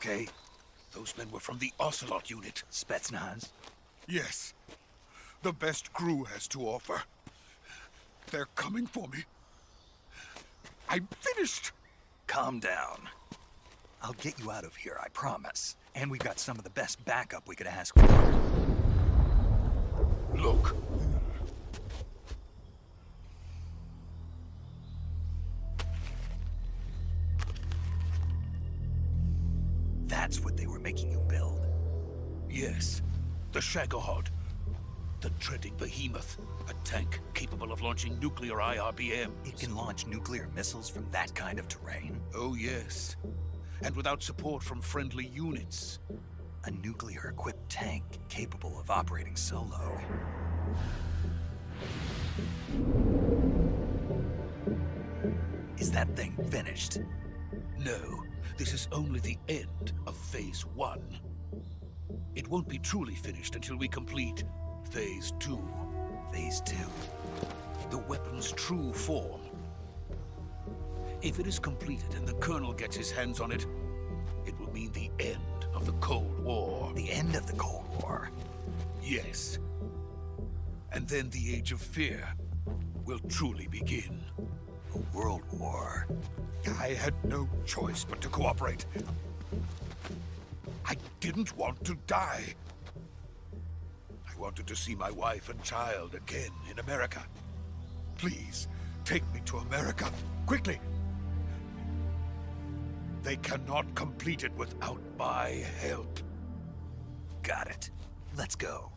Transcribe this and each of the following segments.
okay? Those men were from the Ocelot unit. Spetsnaz? Yes. The best crew has to offer. They're coming for me. I'm finished! Calm down. I'll get you out of here, I promise. And we've got some of the best backup we could ask for. Look. That's what they were making you build? Yes. The Shagohod. The treading behemoth. A tank capable of launching nuclear IRBMs. It can launch nuclear missiles from that kind of terrain? Oh, yes. And without support from friendly units. A nuclear-equipped tank capable of operating solo. Is that thing finished? No, this is only the end of Phase 1. It won't be truly finished until we complete Phase 2. Phase 2? The weapon's true form. If it is completed and the Colonel gets his hands on it, it will mean the end of the Cold War. The end of the Cold War? Yes. And then the Age of Fear will truly begin. A world war? I had no choice but to cooperate. I didn't want to die. I wanted to see my wife and child again in America. Please, take me to America, quickly. They cannot complete it without my help. Got it. Let's go.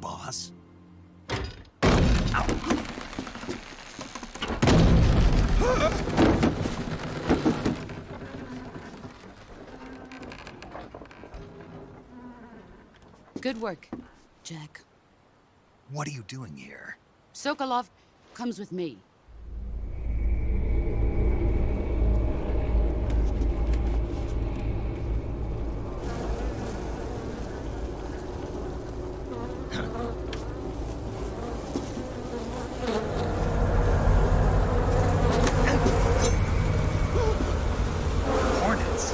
Boss? Good work, Jack. What are you doing here? Sokolov comes with me. Hornets?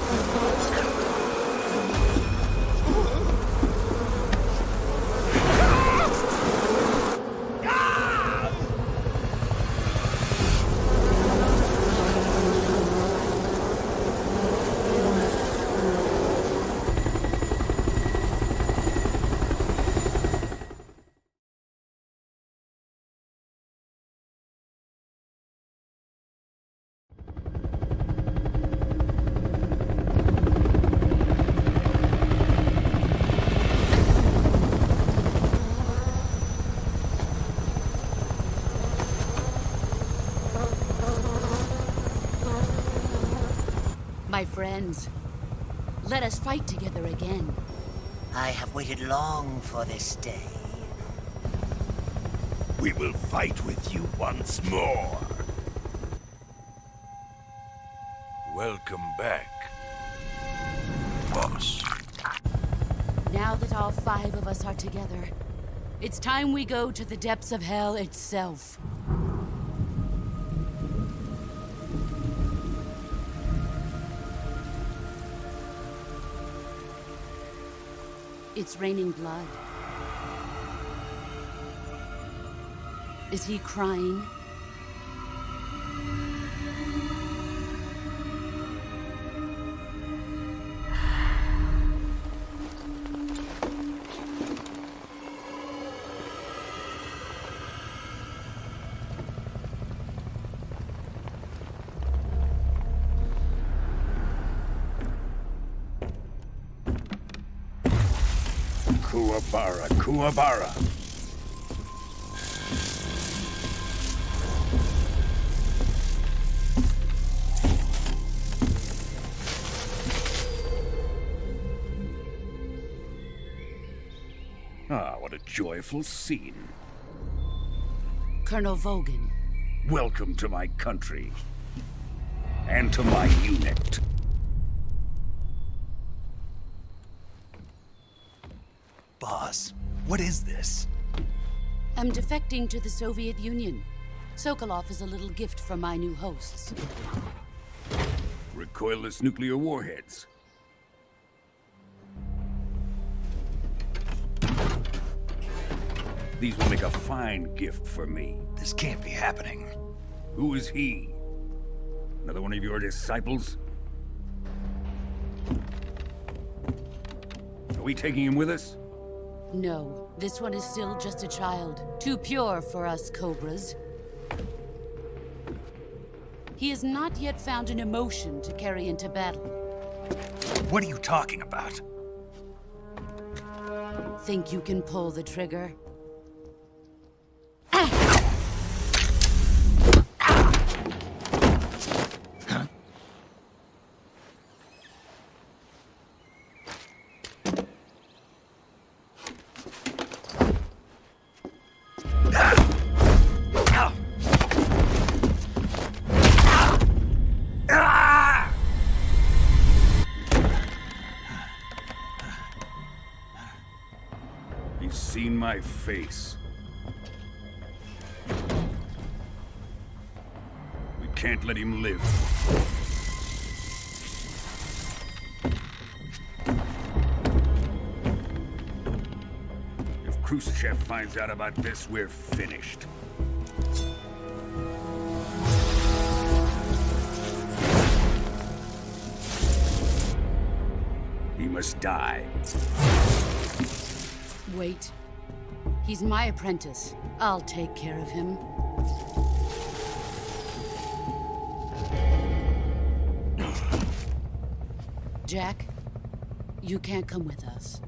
My friends, let us fight together again. I have waited long for this day. We will fight with you once more. Welcome back, boss. Now that all 5 of us are together, it's time we go to the depths of hell itself. It's raining blood. Is he crying? Kuwabara, Kuwabara. Ah, what a joyful scene. Colonel Volgin. Welcome to my country. And to my unit. Boss, what is this? I'm defecting to the Soviet Union. Sokolov is a little gift from my new hosts. Recoilless nuclear warheads. These will make a fine gift for me. This can't be happening. Who is he? Another one of your disciples? Are we taking him with us? No, this one is still just a child. Too pure for us Cobras. He has not yet found an emotion to carry into battle. What are you talking about? Think you can pull the trigger? He's seen my face. We can't let him live. If Khrushchev finds out about this, we're finished. He must die. Wait. He's my apprentice. I'll take care of him. Jack, you can't come with us.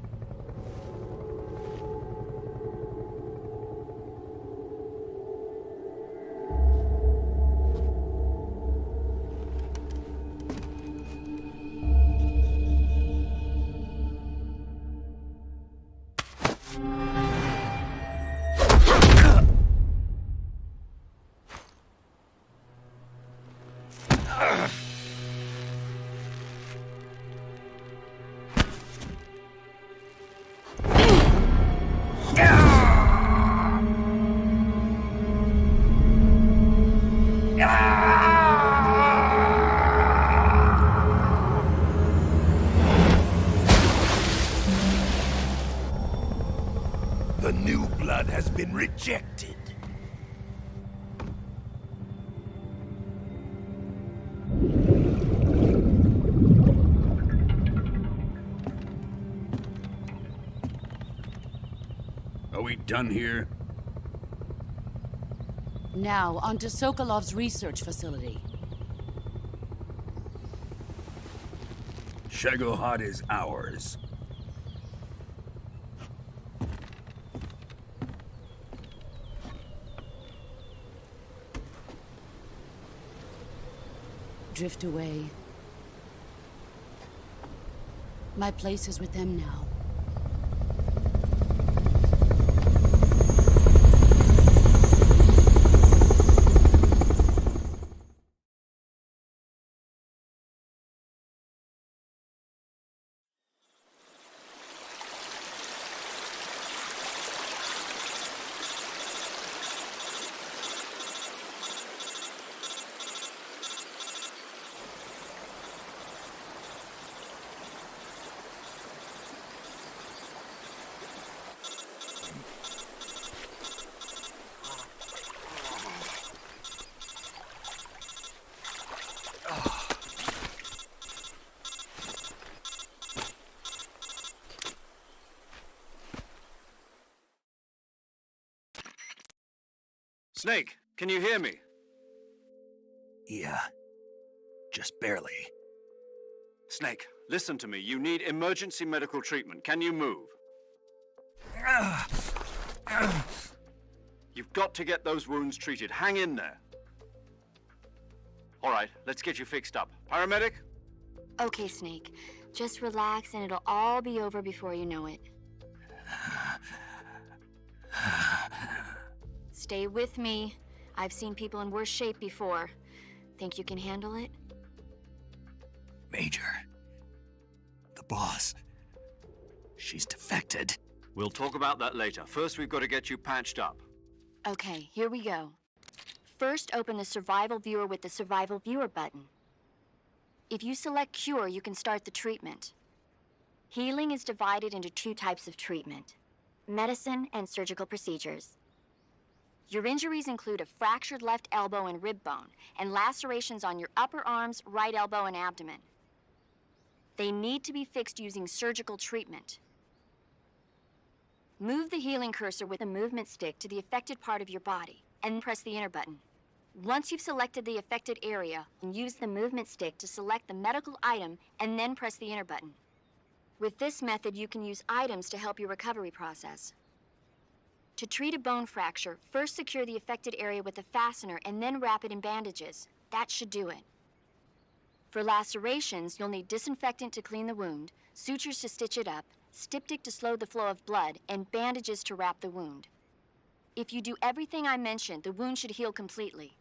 The new blood has been rejected. Are we done here? Now, onto Sokolov's research facility. Shagohod is ours. Drift away. My place is with them now. Snake, can you hear me? Yeah. Just barely. Snake, listen to me. You need emergency medical treatment. Can you move? You've got to get those wounds treated. Hang in there. All right, let's get you fixed up. Paramedic? Okay, Snake. Just relax and it'll all be over before you know it. Stay with me. I've seen people in worse shape before. Think you can handle it? Major. The boss. She's defected. We'll talk about that later. First, we've got to get you patched up. Okay, here we go. First, open the Survival Viewer with the Survival Viewer button. If you select Cure, you can start the treatment. Healing is divided into two types of treatment: medicine and surgical procedures. Your injuries include a fractured left elbow and rib bone, and lacerations on your upper arms, right elbow, and abdomen. They need to be fixed using surgical treatment. Move the healing cursor with a movement stick to the affected part of your body, and press the enter button. Once you've selected the affected area, use the movement stick to select the medical item, and then press the enter button. With this method, you can use items to help your recovery process. To treat a bone fracture, first secure the affected area with a fastener and then wrap it in bandages. That should do it. For lacerations, you'll need disinfectant to clean the wound, sutures to stitch it up, styptic to slow the flow of blood, and bandages to wrap the wound. If you do everything I mentioned, the wound should heal completely.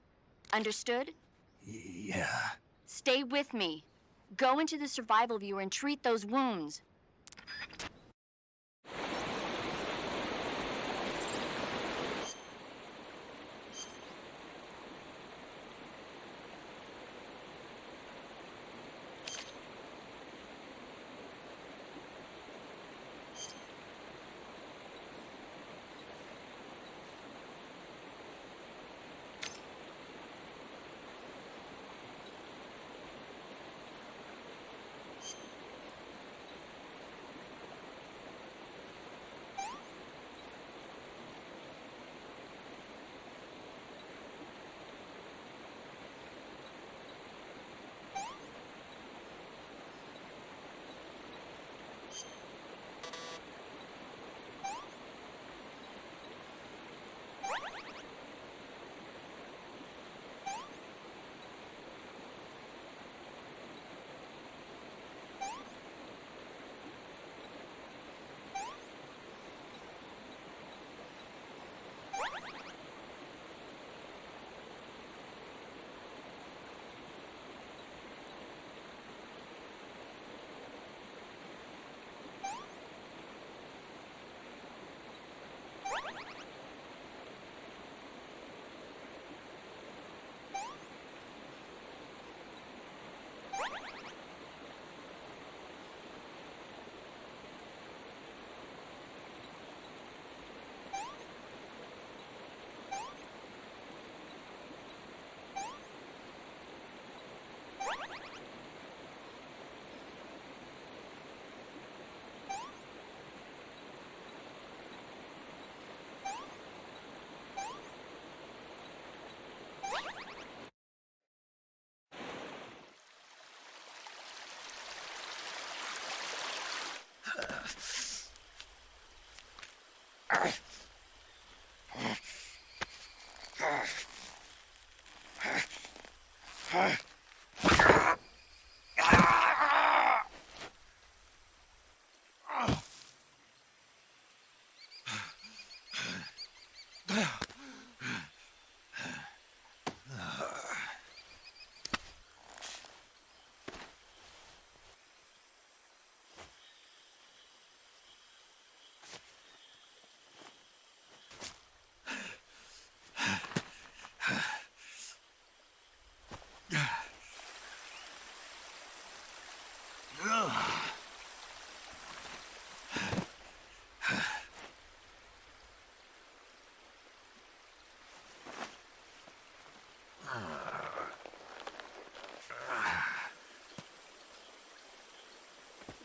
Understood? Yeah. Stay with me. Go into the Survival Viewer and treat those wounds.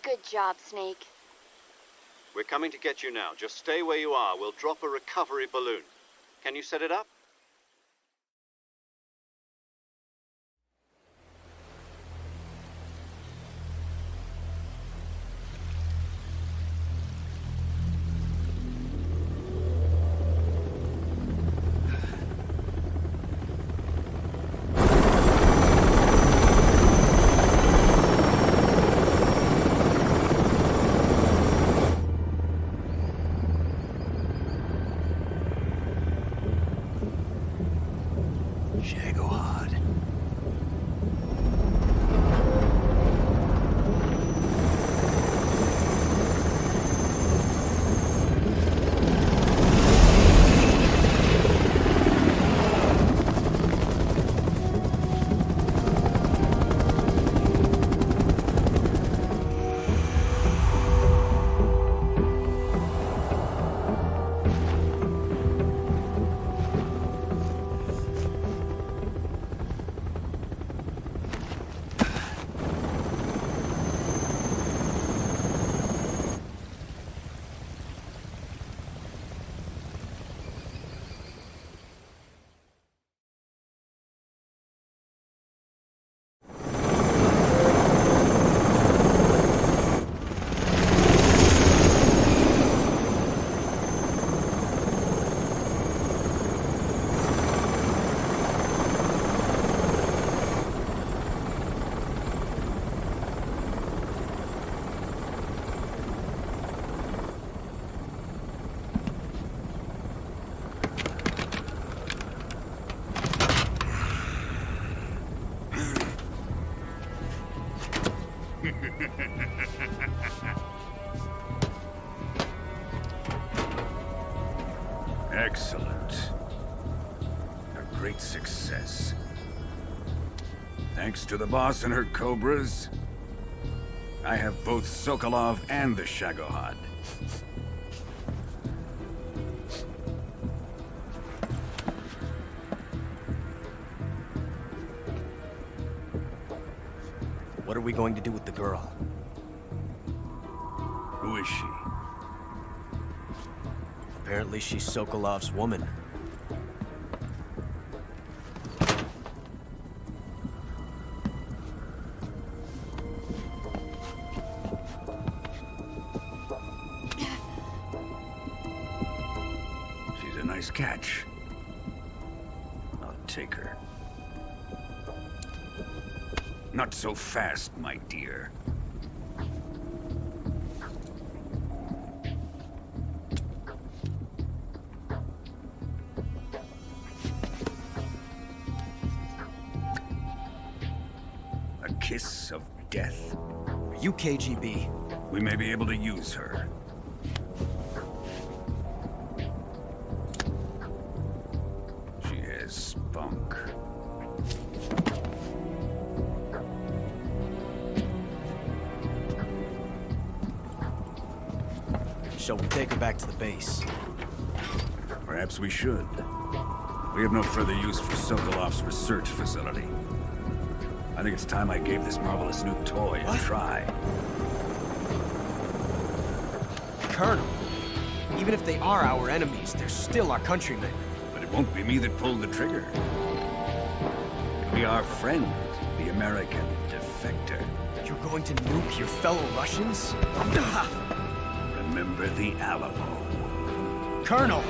Good job, Snake. We're coming to get you now. Just stay where you are. We'll drop a recovery balloon. Can you set it up? Excellent. A great success. Thanks to the boss and her cobras, I have both Sokolov and the Shagohod. What are we going to do with the girl? Who is she? Apparently she's Sokolov's woman. She's a nice catch. I'll take her. Not so fast, my dear. A kiss of death. Are you KGB? We may be able to use her. She has spunk. Shall we take her back to the base? Perhaps we should. We have no further use for Sokolov's research facility. I think it's time I gave this marvelous new toy a try. Colonel, even if they are our enemies, they're still our countrymen. But it won't be me that pulled the trigger. It'll be our friend, the American defector. You're going to nuke your fellow Russians? Remember the Alamo. Colonel!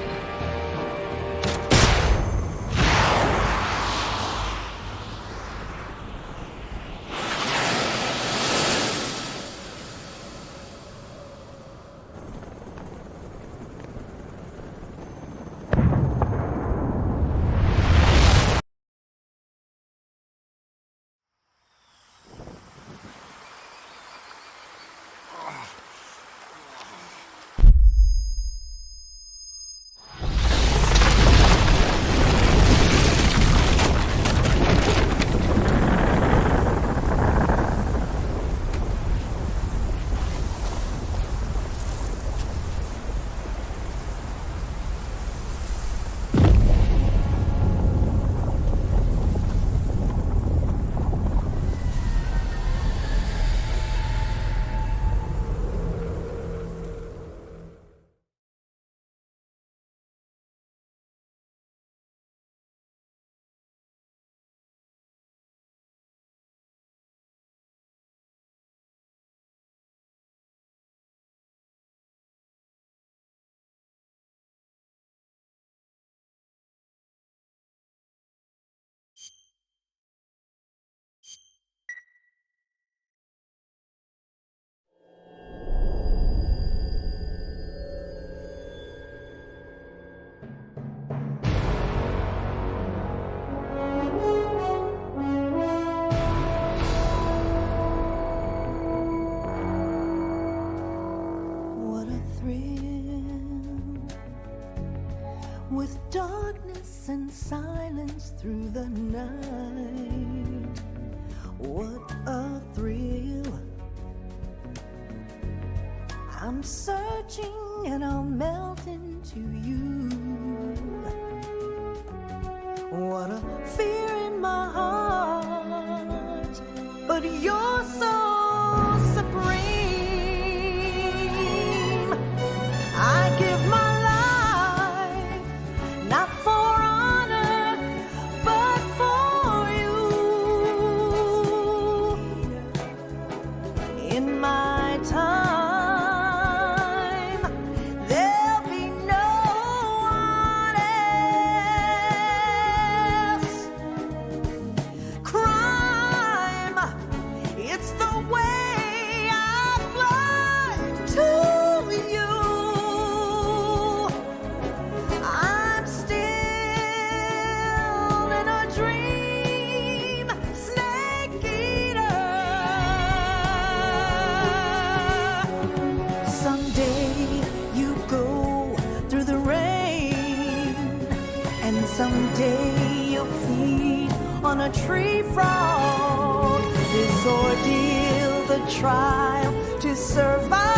With darkness and silence through the night, what a thrill. I'm searching and I'll melt into you. What a fear in my heart, but you're so supreme. I give my not for honor, but for you. In my time, there'll be no one else. day you'll feed on a tree frog. This ordeal, the trial to survive.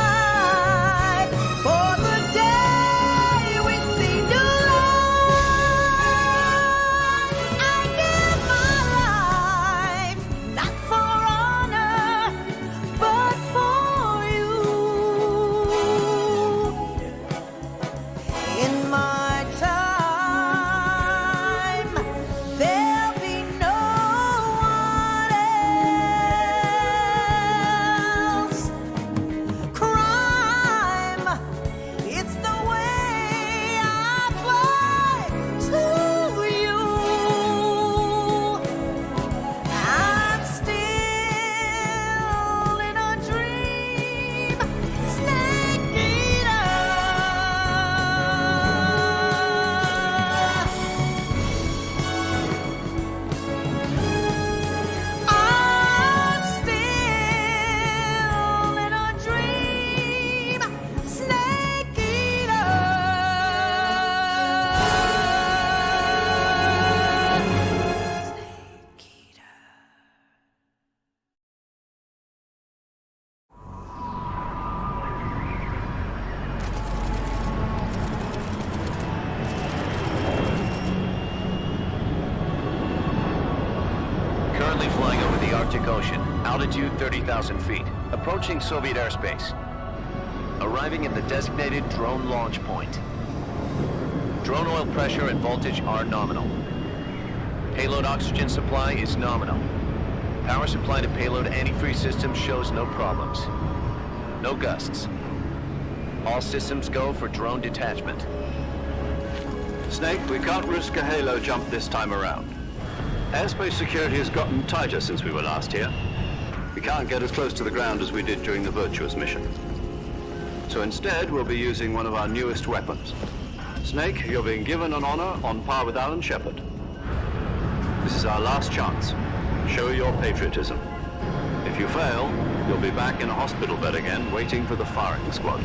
For the day we see new life, I give my life, not for honor, but for you. In my time, there'll be no one else. Crime, it's the way I fly to you. I'm still in a dream, snake eater. I'm still in a dream, snake eater. Snake eater. Currently flying over the Arctic Ocean, altitude 30,000 feet, approaching Soviet airspace. Arriving at the designated drone launch point. Drone oil pressure and voltage are nominal. Payload oxygen supply is nominal. Power supply to payload antifreeze system shows no problems. No gusts. All systems go for drone detachment. Snake, we can't risk a halo jump this time around. Airspace security has gotten tighter since we were last here. We can't get as close to the ground as we did during the Virtuous mission. So instead, we'll be using one of our newest weapons. Snake, you're being given an honor on par with Alan Shepard. This is our last chance. Show your patriotism. If you fail, you'll be back in a hospital bed again, waiting for the firing squad.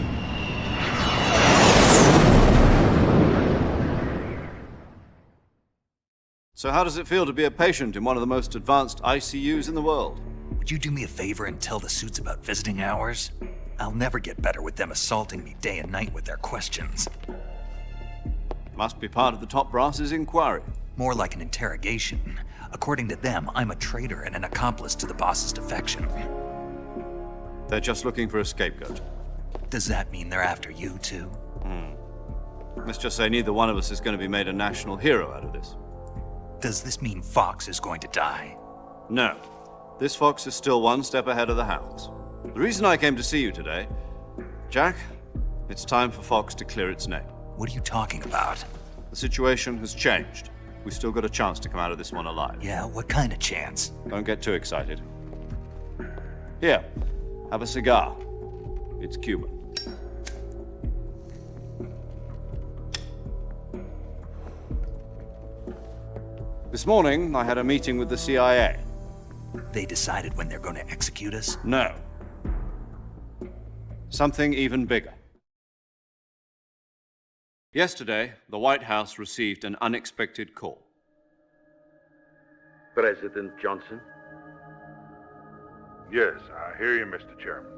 So how does it feel to be a patient in one of the most advanced ICUs in the world? Would you do me a favor and tell the suits about visiting hours? I'll never get better with them assaulting me day and night with their questions. Must be part of the top brass's inquiry. More like an interrogation. According to them, I'm a traitor and an accomplice to the boss's defection. They're just looking for a scapegoat. Does that mean they're after you too? Let's just say neither one of us is going to be made a national hero out of this. Does this mean Fox is going to die? No. This fox is still one step ahead of the hounds. The reason I came to see you today, Jack, it's time for Fox to clear its name. What are you talking about? The situation has changed. We've still got a chance to come out of this one alive. Yeah, what kind of chance? Don't get too excited. Here, have a cigar. It's Cuban. This morning, I had a meeting with the CIA. They decided when they're going to execute us? No. Something even bigger. Yesterday, the White House received an unexpected call. President Johnson? Yes, I hear you, Mr. Chairman.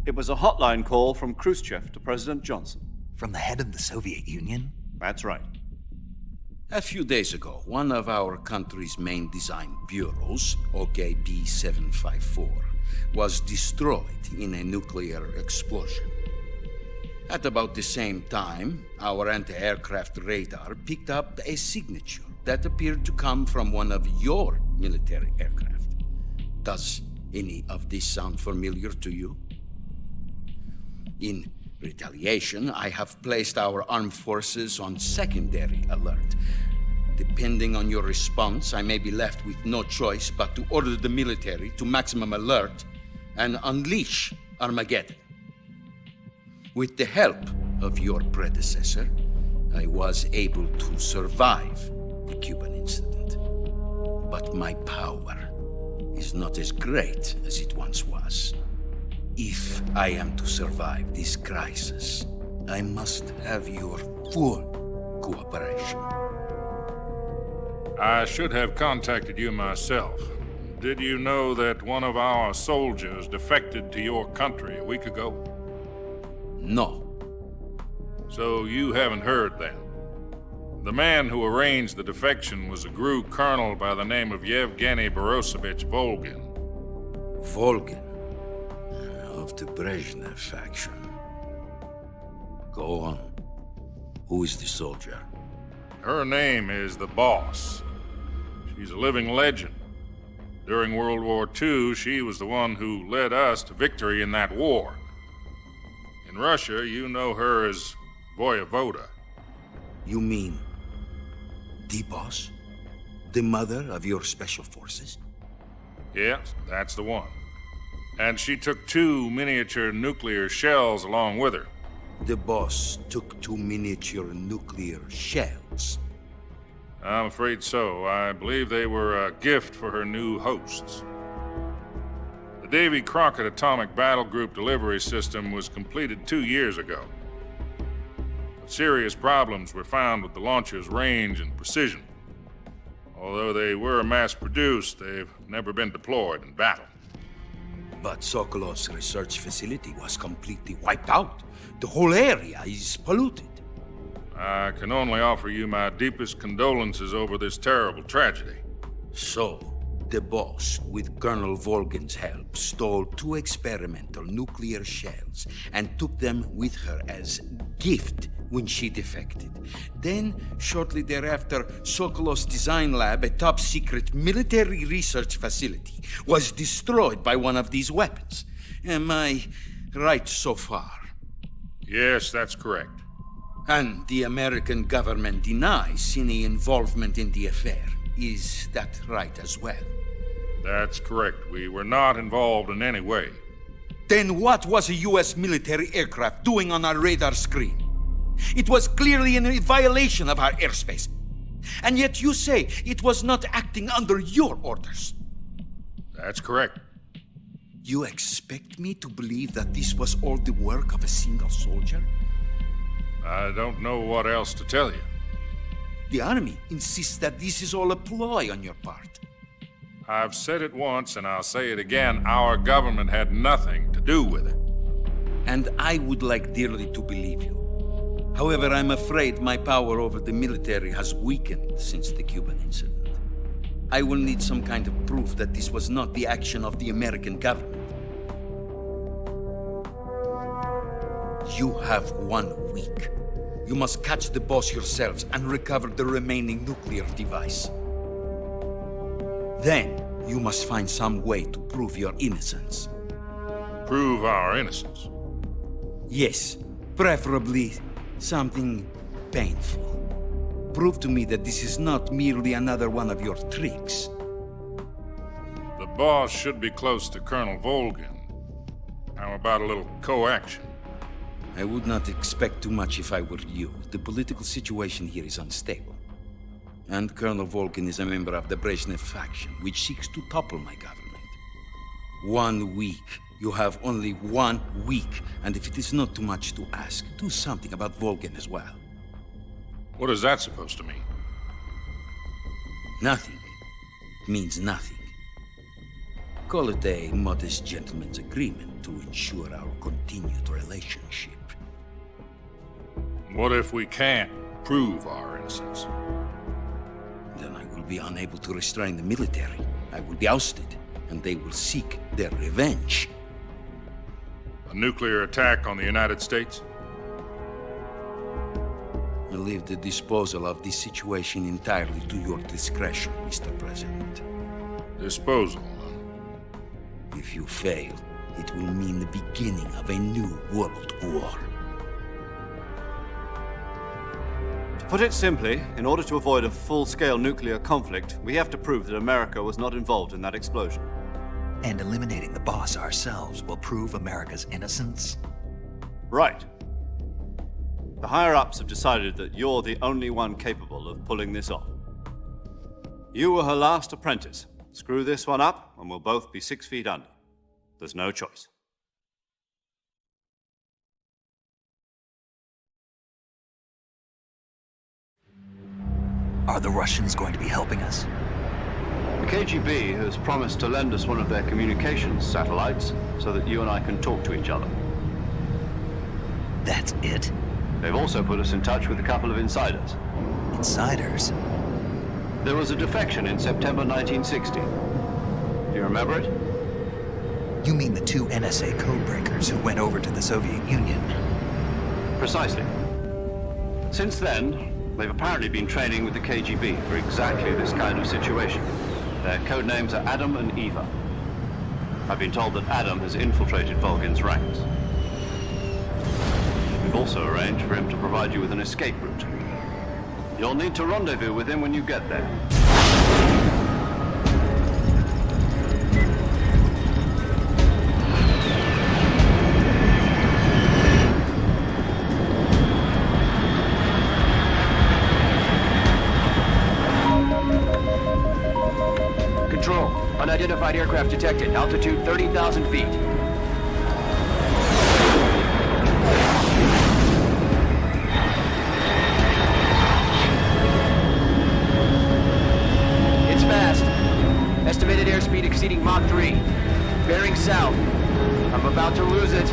It was a hotline call from Khrushchev to President Johnson. From the head of the Soviet Union? That's right. A few days ago, one of our country's main design bureaus, OKB 754, was destroyed in a nuclear explosion. At about the same time, our anti-aircraft radar picked up a signature that appeared to come from one of your military aircraft. Does any of this sound familiar to you? In retaliation, I have placed our armed forces on secondary alert. Depending on your response, I may be left with no choice but to order the military to maximum alert and unleash Armageddon. With the help of your predecessor, I was able to survive the Cuban incident. But my power is not as great as it once was. If I am to survive this crisis, I must have your full cooperation. I should have contacted you myself. Did you know that one of our soldiers defected to your country a week ago? No. So you haven't heard then. The man who arranged the defection was a GRU colonel by the name of Yevgeny Borosovich Volgin. Volgin, of the Brezhnev faction. Go on. Who is the soldier? Her name is the Boss. She's a living legend. During World War II, she was the one who led us to victory in that war. In Russia, you know her as Voyevoda. You mean the Boss? The mother of your special forces? Yes, that's the one. And she took 2 miniature nuclear shells along with her. The Boss took 2 miniature nuclear shells. I'm afraid so. I believe they were a gift for her new hosts. The Davy Crockett Atomic Battle Group delivery system was completed 2 years ago. But serious problems were found with the launcher's range and precision. Although they were mass-produced, they've never been deployed in battle. But Sokolov's research facility was completely wiped out. The whole area is polluted. I can only offer you my deepest condolences over this terrible tragedy. So, the Boss, with Colonel Volgin's help, stole 2 experimental nuclear shells and took them with her as gift when she defected. Then, shortly thereafter, Sokolov's design lab, a top-secret military research facility, was destroyed by one of these weapons. Am I right so far? Yes, that's correct. And the American government denies any involvement in the affair. Is that right as well? That's correct. We were not involved in any way. Then what was a U.S. military aircraft doing on our radar screen? It was clearly in violation of our airspace. And yet you say it was not acting under your orders. That's correct. You expect me to believe that this was all the work of a single soldier? I don't know what else to tell you. The army insists that this is all a ploy on your part. I've said it once and I'll say it again. Our government had nothing to do with it. And I would like dearly to believe you. However, I'm afraid my power over the military has weakened since the Cuban incident. I will need some kind of proof that this was not the action of the American government. You have 1 week. You must catch the Boss yourselves and recover the remaining nuclear device. Then, you must find some way to prove your innocence. Prove our innocence? Yes, preferably something painful. Prove to me that this is not merely another one of your tricks. The Boss should be close to Colonel Volgin. How about a little coaction? I would not expect too much if I were you. The political situation here is unstable. And Colonel Volgin is a member of the Brezhnev faction, which seeks to topple my government. 1 week. You have only 1 week. And if it is not too much to ask, do something about Volgin as well. What is that supposed to mean? Nothing. It means nothing. Call it a modest gentleman's agreement to ensure our continued relationship. What if we can't prove our innocence? Then I will be unable to restrain the military. I will be ousted, and they will seek their revenge. A nuclear attack on the United States? I leave the disposal of this situation entirely to your discretion, Mr. President. Disposal? If you fail, it will mean the beginning of a new world war. To put it simply, in order to avoid a full-scale nuclear conflict, we have to prove that America was not involved in that explosion. And eliminating the Boss ourselves will prove America's innocence? Right. The higher-ups have decided that you're the only one capable of pulling this off. You were her last apprentice. Screw this one up, and we'll both be 6 feet under. There's no choice. Are the Russians going to be helping us? The KGB has promised to lend us one of their communications satellites so that you and I can talk to each other. That's it? They've also put us in touch with a couple of insiders. Insiders? There was a defection in September 1960. Do you remember it? You mean the two NSA codebreakers who went over to the Soviet Union? Precisely. Since then, they've apparently been training with the KGB for exactly this kind of situation. Their code names are Adam and Eva. I've been told that Adam has infiltrated Volgin's ranks. We've also arranged for him to provide you with an escape route. You'll need to rendezvous with him when you get there. Control, unidentified aircraft detected. Altitude 30,000 feet. It's fast. Estimated airspeed exceeding Mach 3. Bearing south. I'm about to lose it.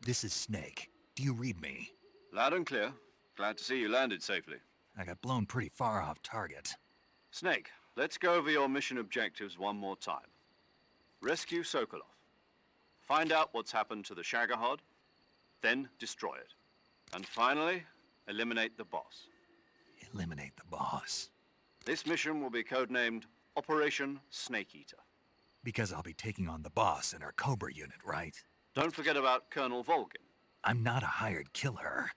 This is Snake. Do you read me? Loud and clear. Glad to see you landed safely. I got blown pretty far off target. Snake, let's go over your mission objectives one more time. Rescue Sokolov. Find out what's happened to the Shagohod, then destroy it. And finally, eliminate the boss. Eliminate the boss. This mission will be codenamed Operation Snake Eater. Because I'll be taking on the boss in our Cobra unit, right? Don't forget about Colonel Volgin. I'm not a hired killer.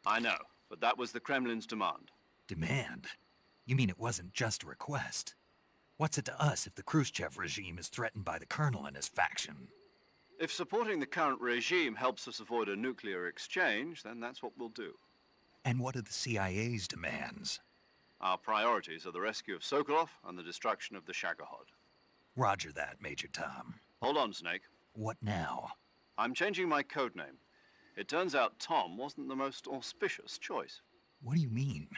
I know, but that was the Kremlin's demand. Demand? You mean it wasn't just a request? What's it to us if the Khrushchev regime is threatened by the Colonel and his faction? If supporting the current regime helps us avoid a nuclear exchange, then that's what we'll do. And what are the CIA's demands? Our priorities are the rescue of Sokolov and the destruction of the Shagohod. Roger that, Major Tom. Hold on, Snake. What now? I'm changing my codename. It turns out Tom wasn't the most auspicious choice. What do you mean?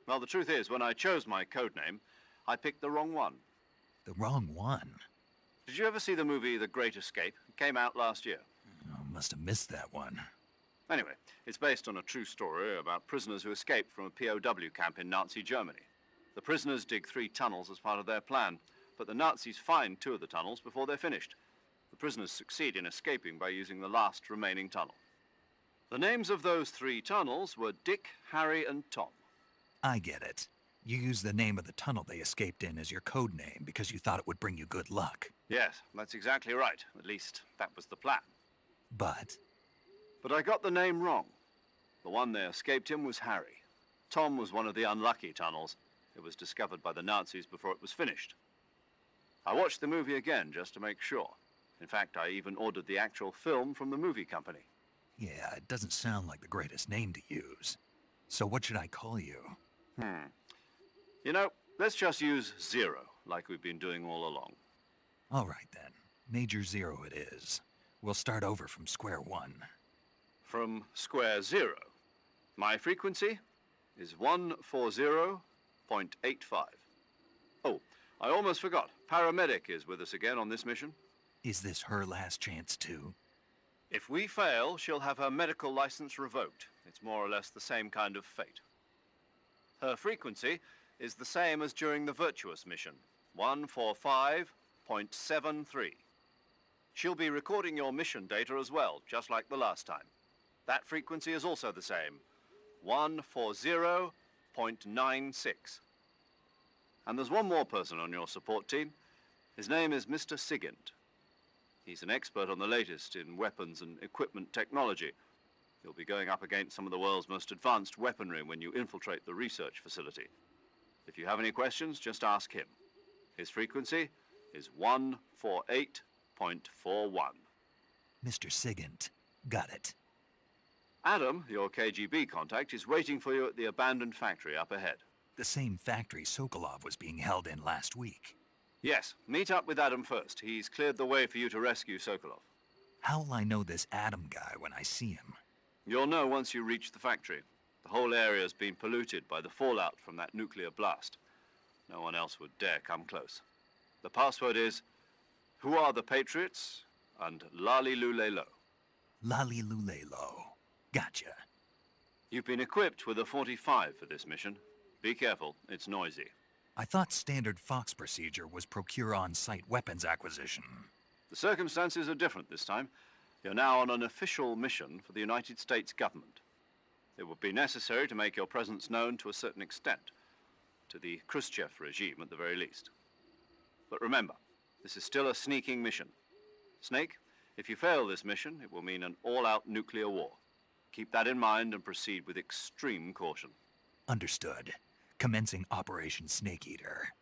Well, the truth is, when I chose my codename, I picked the wrong one. The wrong one? Did you ever see the movie The Great Escape? It came out last year. Oh, must have missed that one. Anyway, it's based on a true story about prisoners who escaped from a POW camp in Nazi Germany. The prisoners dig 3 tunnels as part of their plan, but the Nazis find 2 of the tunnels before they're finished. The prisoners succeed in escaping by using the last remaining tunnel. The names of those 3 tunnels were Dick, Harry, and Tom. I get it. You used the name of the tunnel they escaped in as your code name because you thought it would bring you good luck. Yes, that's exactly right. At least, that was the plan. But I got the name wrong. The one they escaped in was Harry. Tom was one of the unlucky tunnels. It was discovered by the Nazis before it was finished. I watched the movie again just to make sure. In fact, I even ordered the actual film from the movie company. yeah, it doesn't sound like the greatest name to use. So what should I call you? You know, let's just use Zero, like we've been doing all along. All right then. Major Zero it is. We'll start over from square one. From square zero. My frequency is 140.85. Oh, I almost forgot. Paramedic is with us again on this mission. Is this her last chance, too? If we fail, she'll have her medical license revoked. It's more or less the same kind of fate. Her frequency is the same as during the Virtuous mission, 145.73. She'll be recording your mission data as well, just like the last time. That frequency is also the same, 140.96. And there's one more person on your support team. His name is Mr. Sigint. He's an expert on the latest in weapons and equipment technology. You'll be going up against some of the world's most advanced weaponry when you infiltrate the research facility. If you have any questions, just ask him. His frequency is 148.41. Mr. Sigint. Got it. Adam, your KGB contact, is waiting for you at the abandoned factory up ahead. The same factory Sokolov was being held in last week. Yes, meet up with Adam first. He's cleared the way for you to rescue Sokolov. How'll I know this Adam guy when I see him? You'll know once you reach the factory. The whole area's been polluted by the fallout from that nuclear blast. No one else would dare come close. The password is, "Who are the Patriots?" and "Lali Lule Lo." Lali Lule Lo. Gotcha. You've been equipped with a 45 for this mission. Be careful, it's noisy. I thought standard Fox procedure was procure on-site weapons acquisition. The circumstances are different this time. You're now on an official mission for the United States government. It would be necessary to make your presence known to a certain extent, to the Khrushchev regime at the very least. But remember, this is still a sneaking mission. Snake, if you fail this mission, it will mean an all-out nuclear war. Keep that in mind and proceed with extreme caution. Understood. Commencing Operation Snake Eater.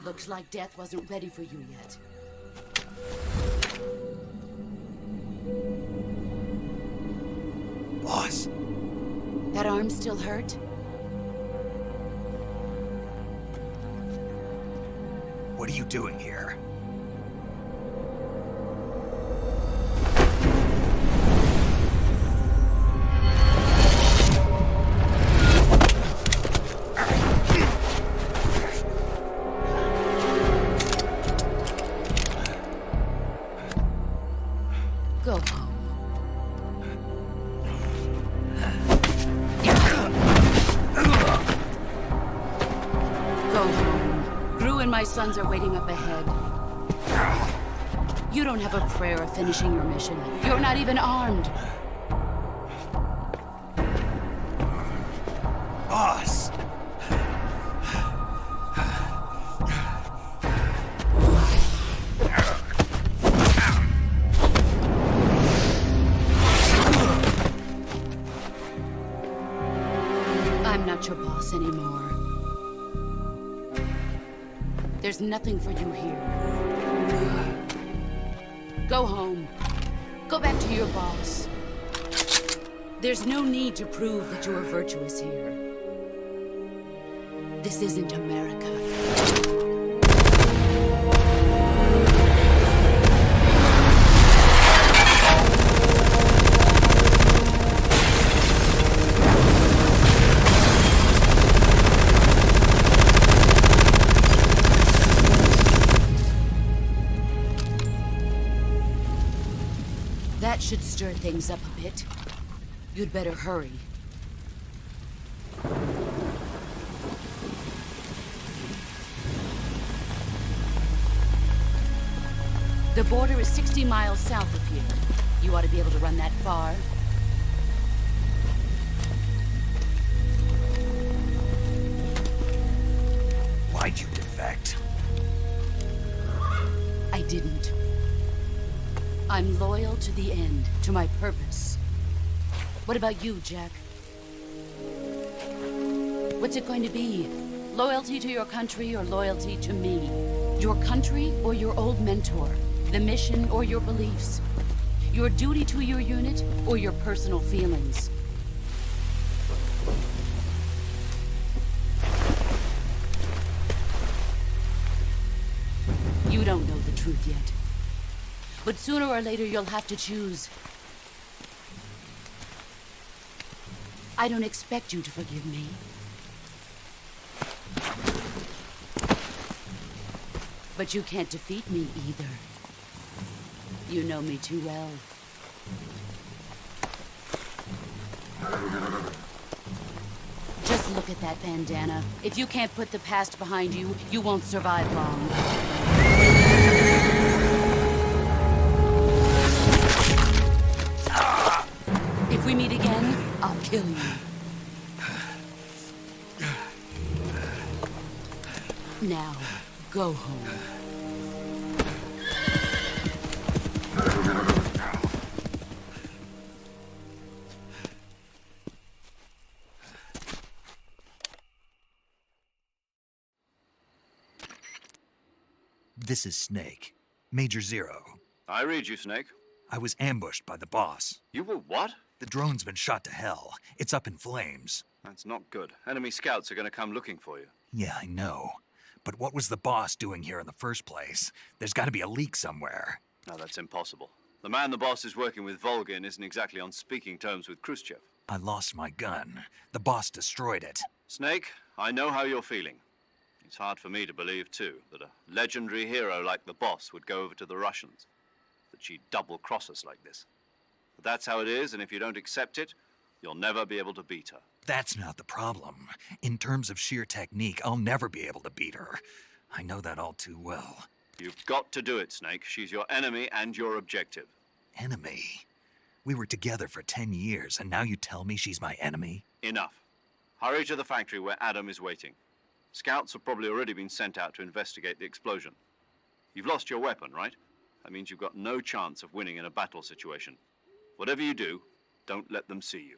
Looks like death wasn't ready for you yet. Boss. That arm still hurt? What are you doing here? Go home. Go home. Gru and my sons are waiting up ahead. You don't have a prayer of finishing your mission. You're not even armed. Boss! I'm not your boss anymore. There's nothing for you here. Go home. Go back to your boss. There's no need to prove that you are virtuous here. This isn't America. That should stir things up a bit. You'd better hurry. The border is 60 miles south of here. You ought to be able to run that far. Why'd you defect? I didn't. I'm loyal to the end, to my purpose. What about you, Jack? What's it going to be? Loyalty to your country or loyalty to me? Your country or your old mentor? The mission or your beliefs? Your duty to your unit or your personal feelings? You don't know the truth yet. But sooner or later you'll have to choose. I don't expect you to forgive me. But you can't defeat me either. You know me too well. Just look at that bandana. If you can't put the past behind you, you won't survive long. If we meet again, I'll kill you. Now, go home. This is Snake. Major Zero. I read you, Snake. I was ambushed by the boss. You were what? The drone's been shot to hell. It's up in flames. That's not good. Enemy scouts are going to come looking for you. Yeah, I know. But what was the boss doing here in the first place? There's got to be a leak somewhere. No, that's impossible. The man the boss is working with, Volgin, isn't exactly on speaking terms with Khrushchev. I lost my gun. The boss destroyed it. Snake, I know how you're feeling. It's hard for me to believe, too, that a legendary hero like the boss would go over to the Russians. That she'd double-cross us like this. But that's how it is, and if you don't accept it, you'll never be able to beat her. That's not the problem. In terms of sheer technique, I'll never be able to beat her. I know that all too well. You've got to do it, Snake. She's your enemy and your objective. Enemy? We were together for 10 years, and now you tell me she's my enemy? Enough. Hurry to the factory where Adam is waiting. Scouts have probably already been sent out to investigate the explosion. You've lost your weapon, right? That means you've got no chance of winning in a battle situation. Whatever you do, don't let them see you.